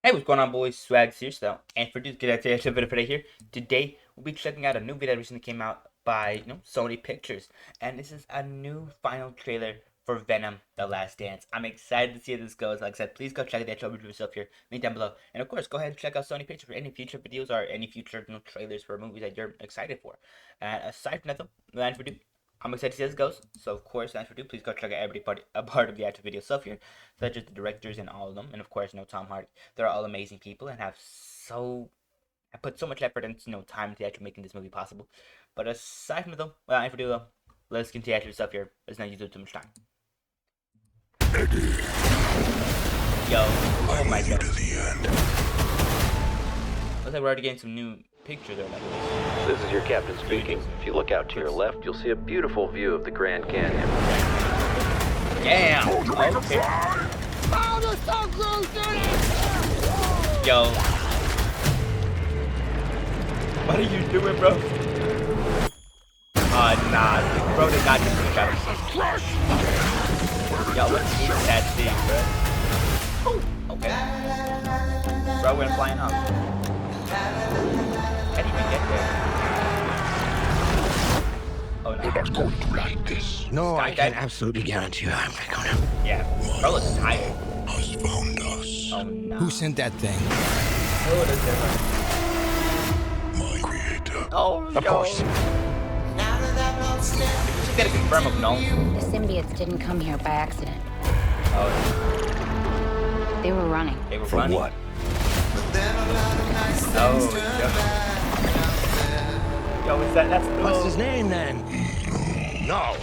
Hey, what's going on, boys? Swags here, and for this get a video today here. Today we'll be checking out a new video that recently came out by Sony Pictures, and this is a new final trailer for Venom: The Last Dance. I'm excited to see how this goes. Like I said, please go check out that trailer for yourself here. Link down below, and of course, go ahead and check out Sony Pictures for any future videos or any future trailers for movies that you're excited for. And aside from that, though, without further ado, I'm excited to see how this goes. So of course, without further ado, please go check out a part of the actual video itself here, such as the directors and all of them, and of course, Tom Hardy. They're all amazing people and have put so much effort and time into actually making this movie possible. But aside from it though, without further ado, though, let's continue to stuff here. Let's not use too much time. Yo, oh my god. Looks like we're already getting some new pictures there. This is your captain speaking. If you look out to your left, you'll see a beautiful view of the Grand Canyon. Damn. Okay. Yo. What are you doing, bro? Nah. Bro did not just look at him. Yo, what is that thing, bro? Okay. Bro went flying up. How did you get there? Oh, no. You're not going to like this. No, I can absolutely guarantee you I'm not gonna. Yeah, bro looks tired. Has found us. Oh, no. Who sent that thing? Oh, that's different. My creator. Oh, Of course. Just gotta confirm of no. The symbiotes didn't come here by accident. Oh, They were running. they were From running. what? Oh, yo, is that's the What's his name then? No.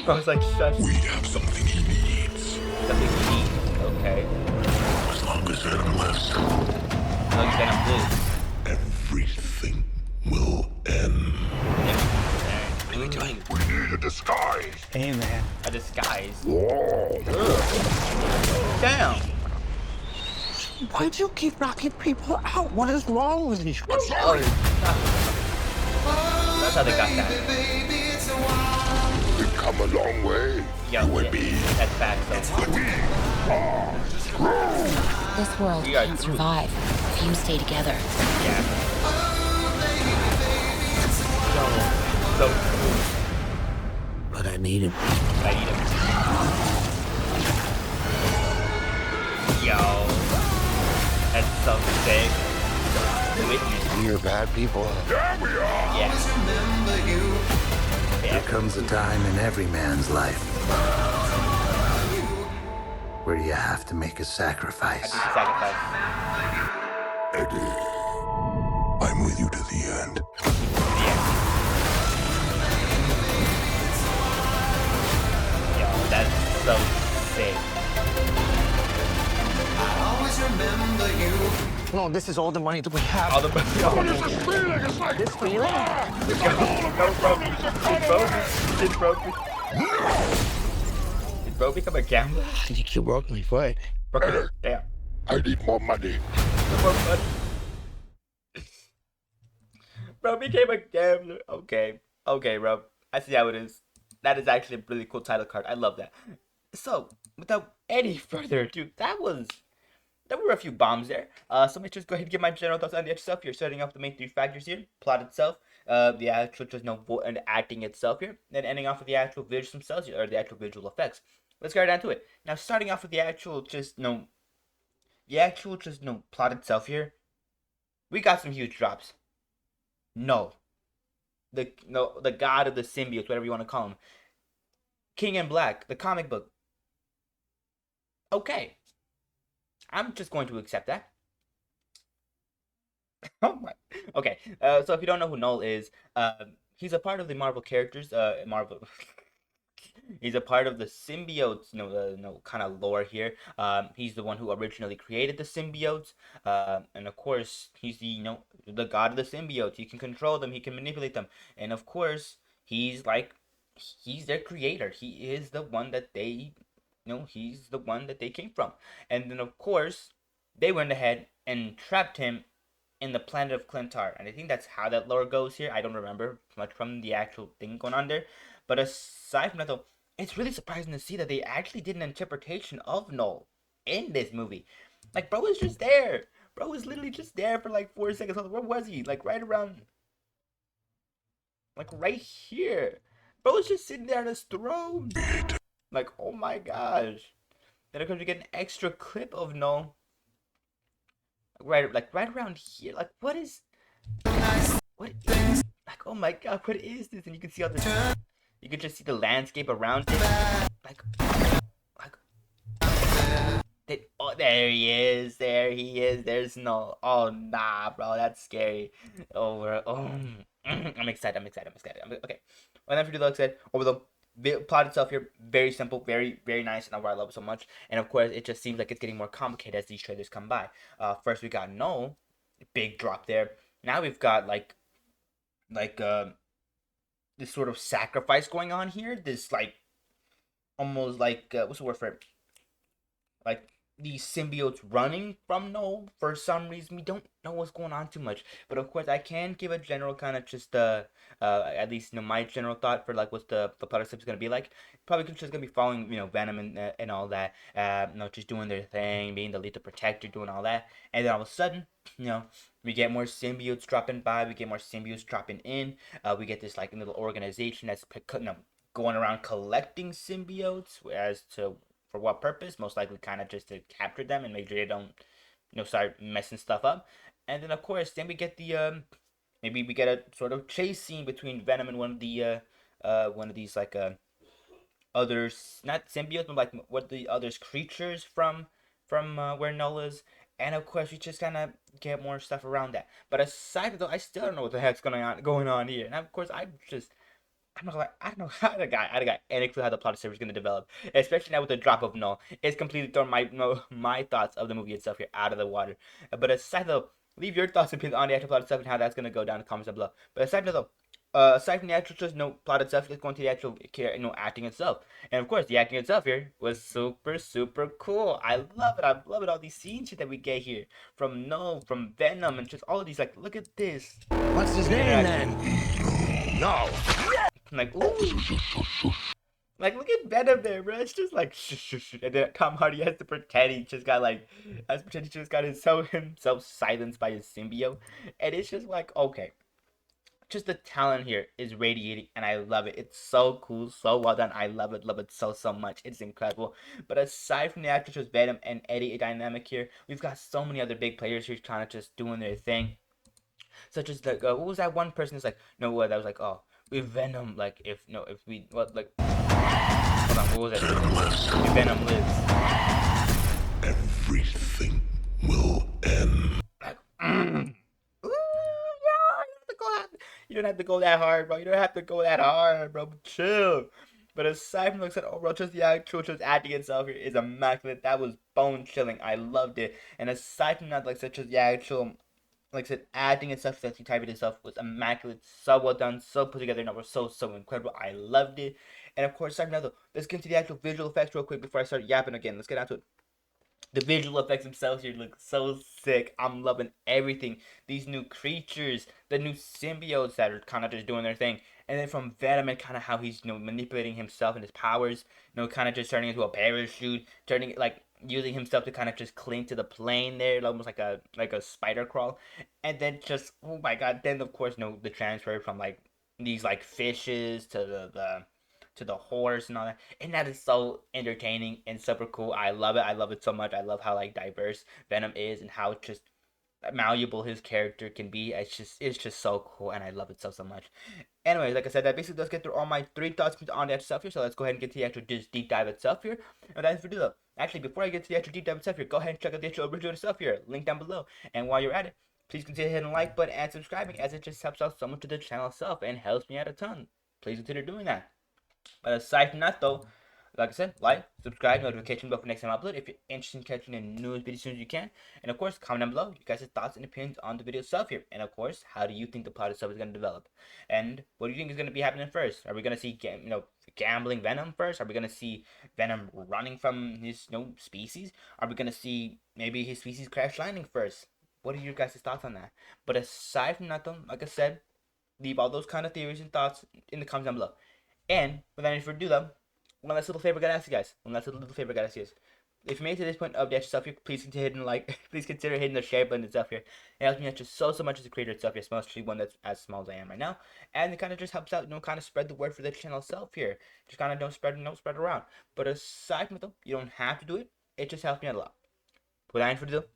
I was like, shush. We have something he needs. Something neat. Okay. As long as Venom lives, No, you said I'm blue. everything will end. What are you doing? We need a disguise. Hey, man. A disguise. Whoa. Damn. Why do you keep knocking people out? What is wrong with you? I'm sorry. That's how they got that. We've come a long way. Yo, You and yeah, me. that's fact, so. We are strong. This world We are can't through. survive if you stay together. Yeah. So cool. But I need him. I eat him. Yo. That's so sick. Witness. You're bad people. There we are. Yeah. There comes a time in every man's life where you have to make a I sacrifice. do sacrifice. Eddie, I'm with you to the end. Yo, that's so sick. No, this is all the money that we have. All the What is this feeling? It's like This feeling? Did bro become a gambler? I think you broke my foot. Damn. I need more money. More money. Bro became a gambler. Okay. Okay, bro. I see how it is. That is actually a really cool title card. I love that. So, without any further ado, there were a few bombs there. So let me just go ahead and give my general thoughts on the itself here. Starting off the main three factors here. Plot itself. The actual just and acting itself here. Then ending off with the actual visuals themselves or the actual visual effects. Let's get right down to it. Now starting off with the actual plot itself here. We got some huge drops. No. The god of the symbiotes, whatever you want to call him. King in Black, the comic book. Okay. I'm just going to accept that. Oh my. Okay. So if you don't know who Knull is, he's a part of the Marvel characters. He's a part of the symbiotes. Kind of lore here. He's the one who originally created the symbiotes. And of course, he's the god of the symbiotes. He can control them. He can manipulate them. And of course, he's their creator. He is the one that they. He's the one that they came from. And then, of course, they went ahead and trapped him in the planet of Clintar. And I think that's how that lore goes here. I don't remember much from the actual thing going on there. But aside from that, though, it's really surprising to see that they actually did an interpretation of Knull in this movie. Like, bro was just there. Bro was literally just there for like 4 seconds. Where was he? Like, right around, like, right here. Bro was just sitting there on his throne. Like, oh my gosh. Then of course we get an extra clip of Knull. Right around here. Like, what is, like, oh my god, what is this? And you can see all this, you can just see the landscape around it. Like, oh, there he is. There he is. There's no. Oh nah, bro, that's scary. I'm excited. Okay. Well, then for like I said, over the plot itself here, very simple, very nice, and I love it so much. And of course, it just seems like it's getting more complicated as these trailers come by. First we got no big drop there. Now we've got like this sort of sacrifice going on here. This like almost like what's the word for it? Like these symbiotes running from no for some reason. We don't know what's going on too much, but of course I can give a general kind of just at least my general thought for like what's the plot is gonna be like. Probably just gonna be following Venom and all that, just doing their thing, being the lethal protector, doing all that, and then all of a sudden we get more symbiotes dropping by, we get more symbiotes dropping in, we get this like little organization that's going around collecting symbiotes, as to for what purpose? Most likely kind of just to capture them and make sure they don't, start messing stuff up. And then of course, then we get the maybe we get a sort of chase scene between Venom and one of these like others, not symbiotes, but like what the others creatures from where Null is. And of course, we just kind of get more stuff around that. But aside from that, I still don't know what the heck's going on here. And of course, I'm not like I don't know how the guy any clue how the plot of series is gonna develop, especially now with the drop of Null. It's completely thrown my thoughts of the movie itself here out of the water. But aside though, leave your thoughts on the actual plot itself and how that's gonna go down in the comments down below. But aside from the actual just plot itself, let's go into the actual acting itself. And of course, the acting itself here was super cool. I love it. All these scenes that we get here from Null, from Venom, and just all of these. Like, look at this. What's his name then? Now! Like, ooh. Like, look at Venom there, bro. It's just like, shh. And then Tom Hardy has to pretend he just got himself silenced by his symbiote. And it's just like, okay. Just the talent here is radiating, and I love it. It's so cool, so well done. I love it so much. It's incredible. But aside from the actors with Venom and Eddie dynamic here, we've got so many other big players here kind of just doing their thing. Such as like, what was that one person that's like, that was like, oh, with Venom, like, if we, what, like, hold on, what was that? If Venom lives, Everything will end. like, ooh, yeah, you don't have to go that hard, bro. You don't have to go that hard, bro. Chill. But aside from like I said, overall, just the actual just acting itself here is immaculate. That was bone chilling. I loved it. And aside from that, like such as the actual, like I said, acting and stuff, that type of itself was immaculate, so well done, so put together, and it was so incredible. I loved it. And of course, aside from that, though, let's get into the actual visual effects real quick before I start yapping again. Let's get out to it. The visual effects themselves here look so sick. I'm loving everything. These new creatures, the new symbiotes that are kind of just doing their thing. And then from Venom and kind of how he's manipulating himself and his powers, kind of just turning into a parachute, turning it like using himself to kind of just cling to the plane there, almost like a spider crawl. And then just, oh my god, then of course the transfer from like these like fishes to the horse and all that, and that is so entertaining and super cool. I love it so much. I love how like diverse Venom is and how just malleable his character can be. It's just so cool, and I love it so much. Anyway, like I said, that basically does get through all my 3 thoughts on that stuff here. So let's go ahead and get to the actual just deep dive itself here. And that's for though. Actually, before I get to the actual deep dive itself here, go ahead and check out the actual original stuff here. Link down below. And while you're at it, please consider hitting the like button and subscribing, as it just helps out so much to the channel itself and helps me out a ton. Please consider doing that. But aside from that though, like I said, like, subscribe, notification bell for next time I upload if you're interested in catching the newest video as soon as you can. And of course, comment down below you guys' thoughts and opinions on the video itself here. And of course, how do you think the plot itself is going to develop? And what do you think is going to be happening first? Are we going to see gambling Venom first? Are we going to see Venom running from his species? Are we going to see maybe his species crash landing first? What are your guys' thoughts on that? But aside from that though, like I said, leave all those kind of theories and thoughts in the comments down below. And without any further ado though, one last little favor I gotta ask you guys. if you made it to this point of the actual stuff here, please consider hitting like, please consider hitting the share button and stuff here. It helps me out just so much as a creator itself, especially one that's as small as I am right now, and it kind of just helps out, kind of spread the word for the channel itself here. Just kind of don't spread around. But aside from it though, you don't have to do it. It just helps me out a lot. Without any further ado,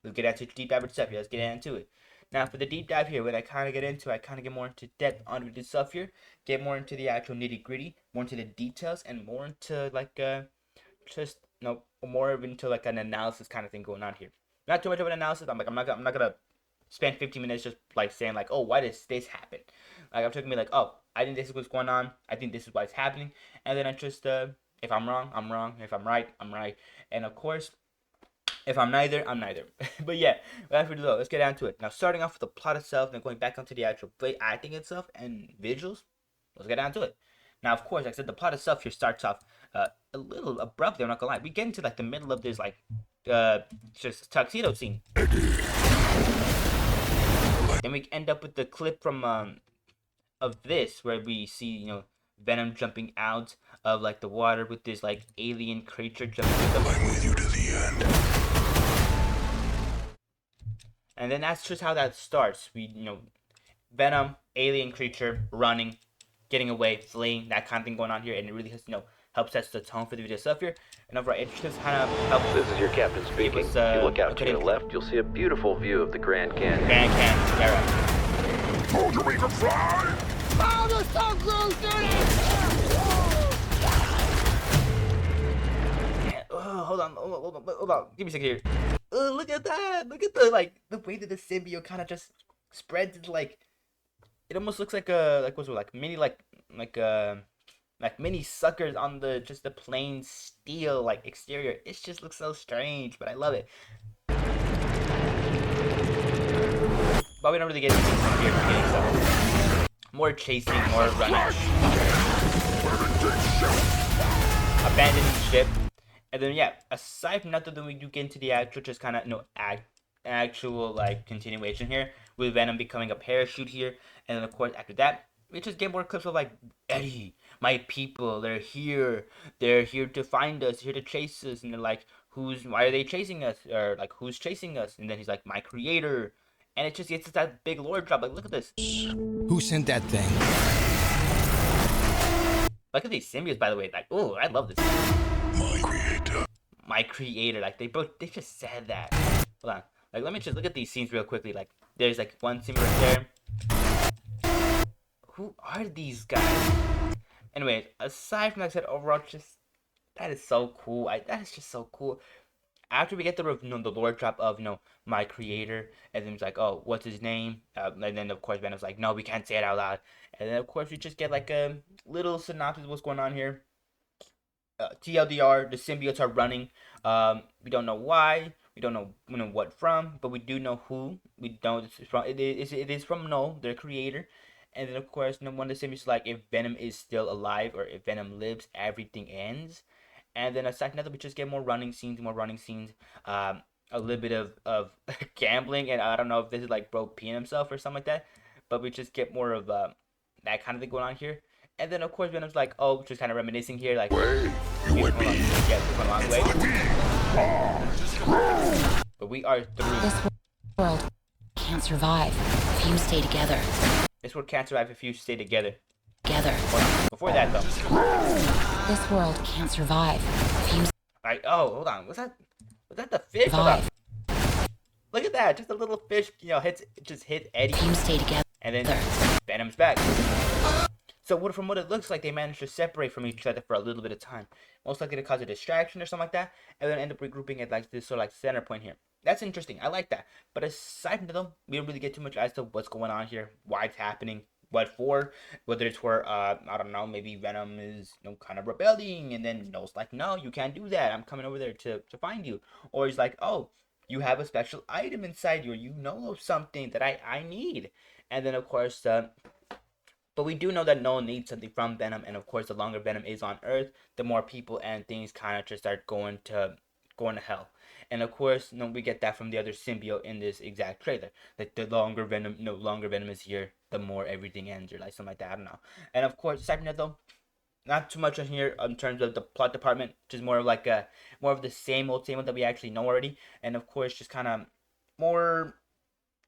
let's get into deep dive stuff here. Let's get into it. Now, for the deep dive here, when I kind of get more into depth onto this stuff here, get more into the actual nitty gritty, more into the details, and more into like just more into like an analysis kind of thing going on here. Not too much of an analysis. I'm not gonna spend 15 minutes just like saying like, oh, why does this happen? Like I'm talking me like, oh, I think this is what's going on. I think this is why it's happening, and then I just if I'm wrong, I'm wrong. If I'm right, I'm right. And of course, if I'm neither, I'm neither. But yeah, without further ado, let's get down to it. Now, starting off with the plot itself, then going back onto the actual acting itself and visuals, let's get down to it. Now, of course, like I said, the plot itself here starts off a little abruptly, I'm not gonna lie. We get into like the middle of this like just tuxedo scene. Then we end up with the clip from of this where we see, Venom jumping out of like the water with this like alien creature jumping with them. I'm with you to the end. And then that's just how that starts. We, Venom, alien creature, running, getting away, fleeing, that kind of thing going on here, and it really has, helps set the tone for the video stuff here. And overall, it just kind of helps. This is your captain speaking. Us, if you look out to your left, you'll see a beautiful view of the Grand Canyon. Grand Canyon, yeah, right. Told you we could fly! Oh, they're so gross, Hold on. Give me a second here. Look at that. Look at the way that the symbiote kind of just spreads. Like it almost looks like mini mini suckers on the plain steel exterior. It just looks so strange, but I love it. But we don't really get anything here from getting so more chasing, more running, abandoning ship. And then yeah, aside from that, then we do get into the actual just kind of actual continuation here with Venom becoming a parachute here, and then of course after that we just get more clips of like Eddie, my people, they're here to find us, here to chase us, and they're like, why are they chasing us, or like who's chasing us? And then he's like, my creator, and it just gets that big lore drop. Like look at this. Who sent that thing? Look at these symbiotes, by the way. Like, oh, I love this. My creator. Like they just said that. Hold on. Like let me just look at these scenes real quickly. Like there's like one scene right there. Who are these guys? Anyways, aside from that, I said overall, just that is so cool. That is just so cool. After we get the lore drop of my creator, and then it's like, oh, what's his name? And then of course Venom's like, no, we can't say it out loud. And then of course we just get like a little synopsis of what's going on here. TLDR, the symbiotes are running. We don't know why. We don't know what from, but we do know who. We don't. It's from. It is from Knull, their creator. And then of course, one of the symbiotes is like, if Venom is still alive or if Venom lives, everything ends. And then aside from that, we just get more running scenes. A little bit of gambling, and I don't know if this is like bro peeing himself or something like that, but we just get more of that kind of thing going on here. And then of course Venom's like, oh, just kind of reminiscing here, like, Way, you would be. a long way. But we are through. This world can't survive if you stay together. This world can't survive if you stay together. Together. Hold on. Before that though. This world can't survive if you Alright, oh, hold on. Was that the fish? Hold on. Look at that. Just a little fish, hit Eddie. If you stay together. And then Venom's back. So from what it looks like, they managed to separate from each other for a little bit of time. Most likely to cause a distraction or something like that. And then end up regrouping at like this sort of like center point here. That's interesting. I like that. But aside from that, we don't really get too much as to what's going on here, why it's happening, what for, whether it's for I don't know, maybe Venom is kind of rebelling, and then Knull's like, no, you can't do that, I'm coming over there to find you. Or he's like, oh, you have a special item inside you, or you know of something that I need. And then of course but we do know that Knull needs something from Venom, and of course the longer Venom is on Earth, the more people and things kind of just start going to hell. And of course, we get that from the other symbiote in this exact trailer. Like the longer Venom is here, the more everything ends, or like something like that. I don't know. And of course, aside from that though, not too much on here in terms of the plot department, just more of like a more of the same old that we actually know already, and of course just kind of more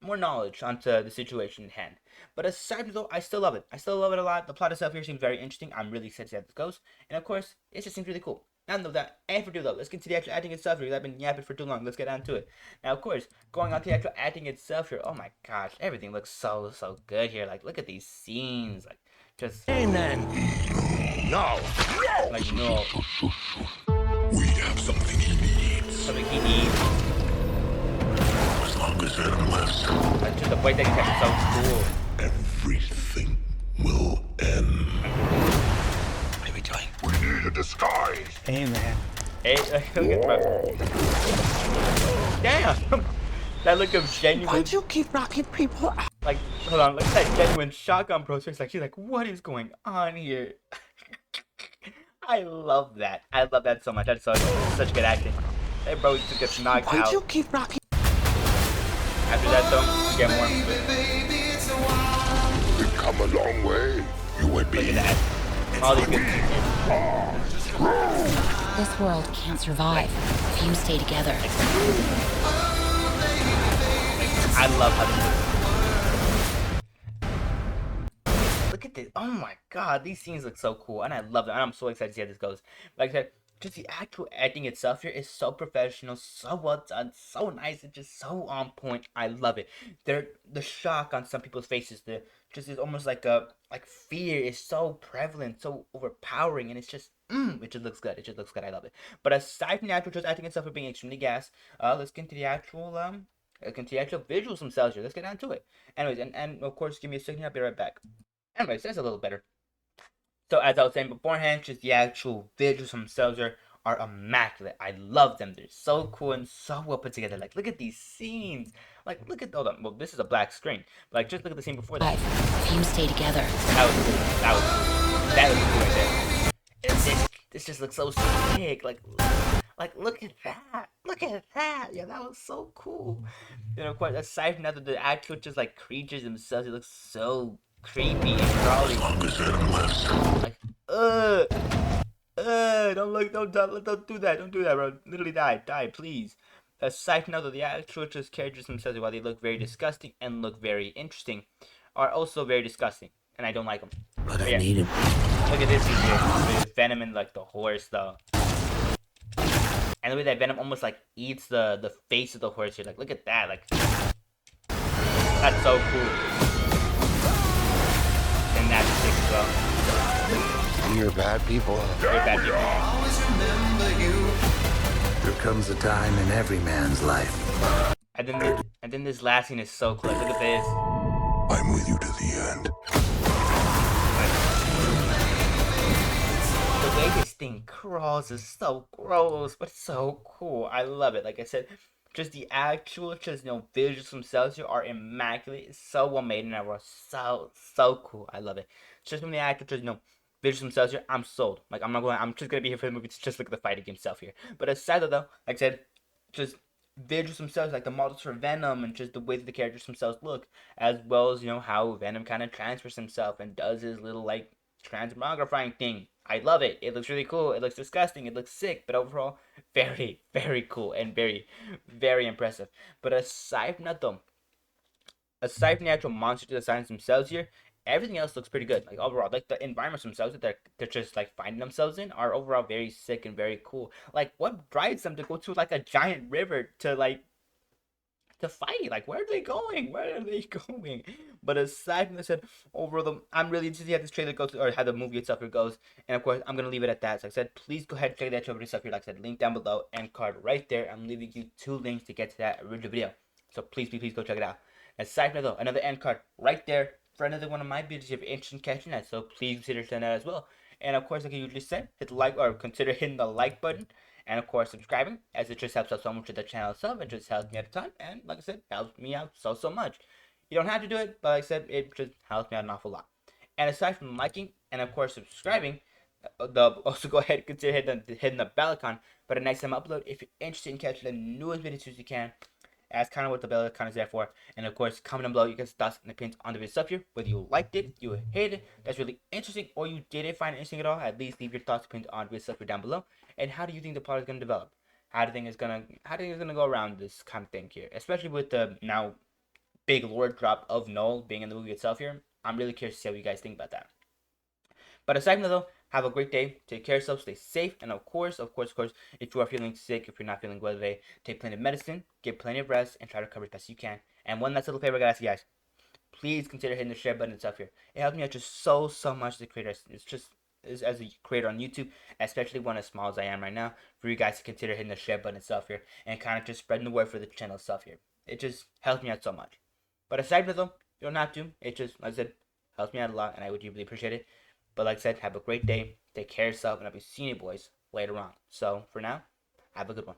knowledge onto the situation in hand. But aside from that, I still love it. I still love it a lot. The plot itself here seems very interesting. I'm really excited to see how this goes, and of course it just seems really cool. Now of that, and for though, let's get to the actual acting itself here, because I've been yapping for too long. Let's get on to it. Now, of course, going on to the actual acting itself here. Oh my gosh, everything looks so good here. Like, look at these scenes. Like, just Amen. No. like no, We have something he needs. something he needs. As long as Venom lives, Like, just the way that he's acting so cool. everything will end. What are we doing? We need a disguise. Amen. Hey, look at bro. Damn, that look of genuine. Why do you keep knocking people out? Like, hold on, look at that genuine shock on bro's face. Like, she's like, what is going on here? I love that. I love that so much. That's such good acting. Hey, bro, just gets knocked Why do out. you keep knocking? After that, though, you get more. We've come a long way. You and Look me. at that. All these good scenes. This world can't survive if you stay together. I love how this. Look at this. Oh my god, these scenes look so cool, and I love them. And I'm so excited to see how this goes. Like I said, just the actual acting itself here is so professional, so well done, so nice, and just so on point. I love it. The shock on some people's faces, the just is almost like fear is so prevalent, so overpowering, and it's just it just looks good. It just looks good. I love it. But aside from the actual just acting itself for being extremely gas, let's get into the actual visuals themselves here. Let's get down to it. Anyways, and of course, give me a second. I'll be right back. Anyways, that's a little better. So as I was saying beforehand, just the actual visuals themselves are immaculate. I love them. They're so cool and so well put together. Like, look at these scenes. Like, look at, hold on. Well, this is a black screen. But, like, just look at the scene before that. If you stay together. That was cool. That was cool. That was cool right there. And this just looks so sick. Like, look at that. Look at that. Yeah, that was so cool. And of course, aside from that, the actual just, like, creatures themselves, it looks so creepy and crawly. As long as Venom lives. Like, don't do that, bro. Literally die, please. Aside from that, the actual just characters themselves, while they look very disgusting and look very interesting, are also very disgusting, and I don't like them. But Yeah. I need him. Look at this here, with Venom and like the horse though, and the way that Venom almost like eats the face of the horse here. Like, look at that, like that's so cool. And that's sick as well. You're bad people. Very bad people. There comes a time in every man's life. And then this last scene is so cool. Like, look at this. I'm with you to the end. The way this thing crawls is so gross, but so cool. I love it. Like I said, just the actual, visuals themselves here are immaculate. It's so well made, and are so cool. I love it. Just from the actual, visuals themselves here, I'm sold. Like, I'm just gonna be here for the movie to just look at the fighting game stuff here. But aside though, like I said, just visuals themselves, like the models for Venom, and just the way that the characters themselves look, as well as how Venom kind of transfers himself and does his little like transmogrifying thing. I love it. It looks really cool. It looks disgusting. It looks sick, but overall, very, very cool and very, very impressive. But aside from that though, aside from the actual monster designs themselves here, everything else looks pretty good. Like, overall, like the environments themselves that they're just like finding themselves in are overall very sick and very cool. Like, what drives them to go to like a giant river to fight? Like, where are they going? But aside from this, overall, I'm really interested to see how this trailer goes, or how the movie itself goes. And of course, I'm gonna leave it at that. So like I said, please go ahead and check that trailer stuff here. Like I said, link down below, and card right there. I'm leaving you 2 links to get to that original video. So please go check it out. Aside from that though, another end card right there for another one of my videos if you're interested in catching that. So please consider doing that as well. And of course, like I usually say, hit the like, or consider hitting the like button. And of course, subscribing, as it just helps out so much with the channel itself. It just helps me out a ton. And like I said, helps me out so much. You don't have to do it, but like I said, it just helps me out an awful lot. And aside from liking and of course subscribing, also go ahead and consider hitting the bell icon for the next time I upload if you're interested in catching the newest videos as you can. That's kind of what the bell kind of is there for. And of course, comment down below your guys' thoughts and opinions on the video stuff here. Whether you liked it, you hated it, that's really interesting, or you didn't find it interesting at all. At least leave your thoughts and opinions on the video stuff here down below. And how do you think the plot is gonna develop? How do you think it's gonna go around this kind of thing here? Especially with the now big lore drop of Knull being in the movie itself here. I'm really curious to see what you guys think about that. But aside from that though, have a great day. Take care of yourself. Stay safe. And of course, if you are feeling sick, if you're not feeling well today, take plenty of medicine, get plenty of rest, and try to recover as best as you can. And one last little favor I gotta ask you guys. Please consider hitting the share button and stuff here. It helps me out just so much as a creator. It's just as a creator on YouTube, especially one as small as I am right now, for you guys to consider hitting the share button and stuff here, and kind of just spreading the word for the channel stuff here. It just helps me out so much. But aside from that though, you don't have to. It just, like I said, helps me out a lot, and I would really appreciate it. But like I said, have a great day. Take care of yourself, and I'll be seeing you boys later on. So for now, have a good one.